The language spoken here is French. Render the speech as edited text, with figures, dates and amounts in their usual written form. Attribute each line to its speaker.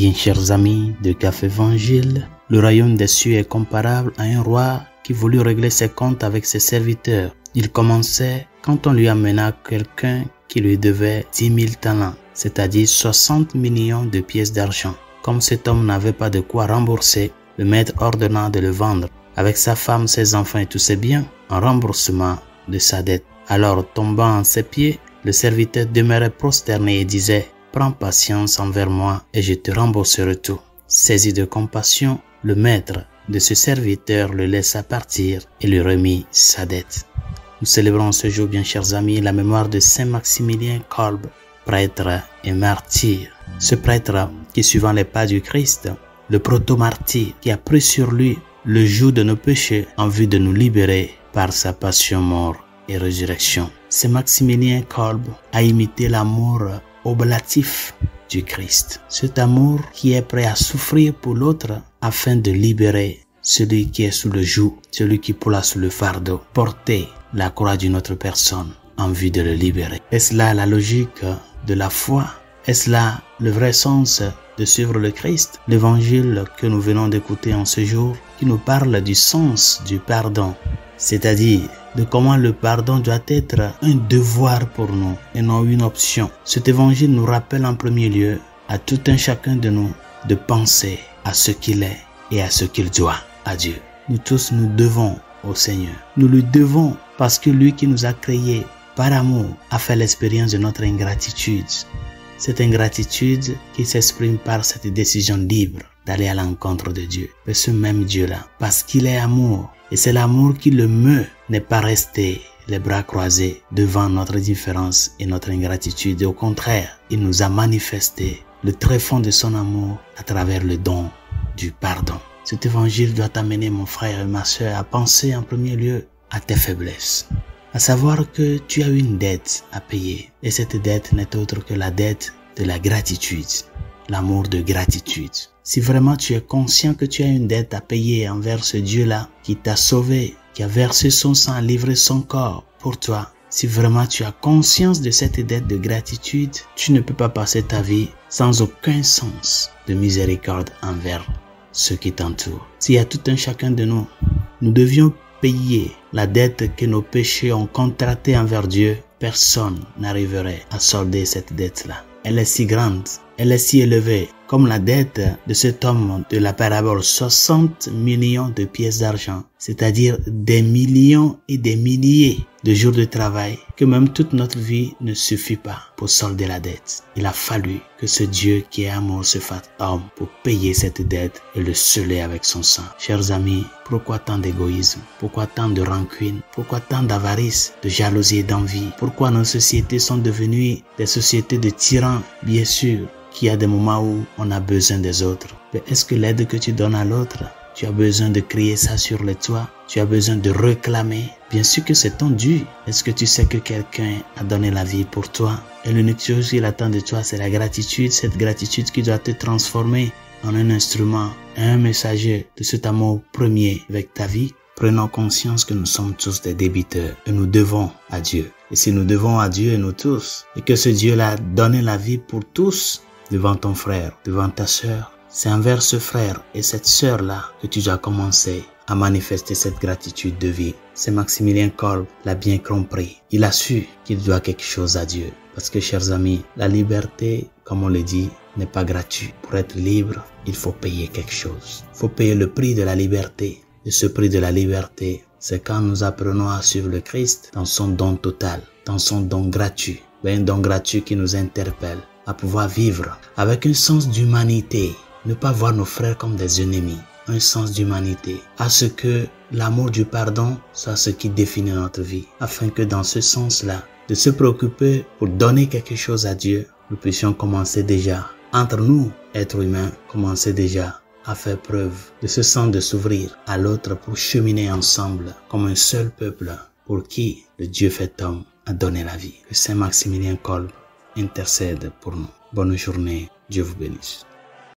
Speaker 1: Bien chers amis de Café Évangile, le royaume des cieux est comparable à un roi qui voulut régler ses comptes avec ses serviteurs. Il commençait quand on lui amena quelqu'un qui lui devait 10 000 talents, c'est-à-dire 60 millions de pièces d'argent. Comme cet homme n'avait pas de quoi rembourser, le maître ordonna de le vendre avec sa femme, ses enfants et tous ses biens en remboursement de sa dette. Alors, tombant à ses pieds, le serviteur demeurait prosterné et disait « Prends patience envers moi et je te rembourserai tout. » Saisi de compassion, le maître de ce serviteur le laissa partir et lui remit sa dette. Nous célébrons ce jour, bien chers amis, la mémoire de Saint Maximilien Kolbe, prêtre et martyr. Ce prêtre qui, suivant les pas du Christ, le proto-martyr qui a pris sur lui le joug de nos péchés en vue de nous libérer par sa passion, mort et résurrection. Saint Maximilien Kolbe a imité l'amour oblatif du Christ. Cet amour qui est prêt à souffrir pour l'autre afin de libérer celui qui est sous le joug, celui qui poula sous le fardeau, porter la croix d'une autre personne en vue de le libérer. Est-ce là la logique de la foi? Est-ce là le vrai sens de suivre le Christ? L'évangile que nous venons d'écouter en ce jour qui nous parle du sens du pardon, c'est-à-dire de comment le pardon doit être un devoir pour nous et non une option. Cet évangile nous rappelle en premier lieu à tout un chacun de nous de penser à ce qu'il est et à ce qu'il doit à Dieu. Nous tous nous devons au Seigneur. Nous lui devons parce que lui qui nous a créés par amour a fait l'expérience de notre ingratitude. Cette ingratitude qui s'exprime par cette décision libre d'aller à l'encontre de Dieu. Mais ce même Dieu-là, parce qu'il est amour, et c'est l'amour qui le meut, n'est pas resté les bras croisés devant notre différence et notre ingratitude. Au contraire, il nous a manifesté le tréfonds de son amour à travers le don du pardon. Cet évangile doit t'amener, mon frère et ma soeur, à penser en premier lieu à tes faiblesses. À savoir que tu as une dette à payer. Et cette dette n'est autre que la dette de la gratitude. L'amour de gratitude. Si vraiment tu es conscient que tu as une dette à payer envers ce Dieu-là qui t'a sauvé, qui a versé son sang, livré son corps pour toi, si vraiment tu as conscience de cette dette de gratitude, tu ne peux pas passer ta vie sans aucun sens de miséricorde envers ceux qui t'entourent. S'il y a tout un chacun de nous, nous devions payer la dette que nos péchés ont contractée envers Dieu, personne n'arriverait à solder cette dette-là. Elle est si grande, elle est si élevée, comme la dette de cet homme de la parabole, 60 millions de pièces d'argent, c'est-à-dire des millions et des milliers de jours de travail, que même toute notre vie ne suffit pas pour solder la dette. Il a fallu que ce Dieu qui est amour se fasse homme pour payer cette dette et le sceller avec son sang. Chers amis, pourquoi tant d'égoïsme? Pourquoi tant de rancune? Pourquoi tant d'avarice, de jalousie et d'envie? Pourquoi nos sociétés sont devenues des sociétés de tyrans? Bien sûr qu'il y a des moments où on a besoin des autres. Mais est-ce que l'aide que tu donnes à l'autre, tu as besoin de crier ça sur le toit? Tu as besoin de réclamer? Bien sûr que c'est ton dû. Est-ce que tu sais que quelqu'un a donné la vie pour toi? Et l'unique chose qu'il attend de toi, c'est la gratitude. Cette gratitude qui doit te transformer en un instrument, un messager de cet amour premier avec ta vie. Prenons conscience que nous sommes tous des débiteurs et nous devons à Dieu. Et si nous devons à Dieu et nous tous, et que ce Dieu-là a donné la vie pour tous, devant ton frère, devant ta sœur, c'est envers ce frère et cette sœur-là que tu dois commencer à manifester cette gratitude de vie. C'est Maximilien Kolbe l'a bien compris. Il a su qu'il doit quelque chose à Dieu. Parce que, chers amis, la liberté, comme on le dit, n'est pas gratuite. Pour être libre, il faut payer quelque chose. Il faut payer le prix de la liberté. Et ce prix de la liberté, c'est quand nous apprenons à suivre le Christ dans son don total, dans son don gratuit. Un don gratuit qui nous interpelle à pouvoir vivre avec un sens d'humanité, ne pas voir nos frères comme des ennemis, un sens d'humanité, à ce que l'amour du pardon soit ce qui définit notre vie, afin que dans ce sens-là, de se préoccuper pour donner quelque chose à Dieu, nous puissions commencer déjà, entre nous, êtres humains, commencer déjà à faire preuve de ce sens de s'ouvrir à l'autre pour cheminer ensemble comme un seul peuple pour qui le Dieu fait homme a donné la vie. Que Saint Maximilien Kolbe intercède pour nous. Bonne journée, Dieu vous bénisse.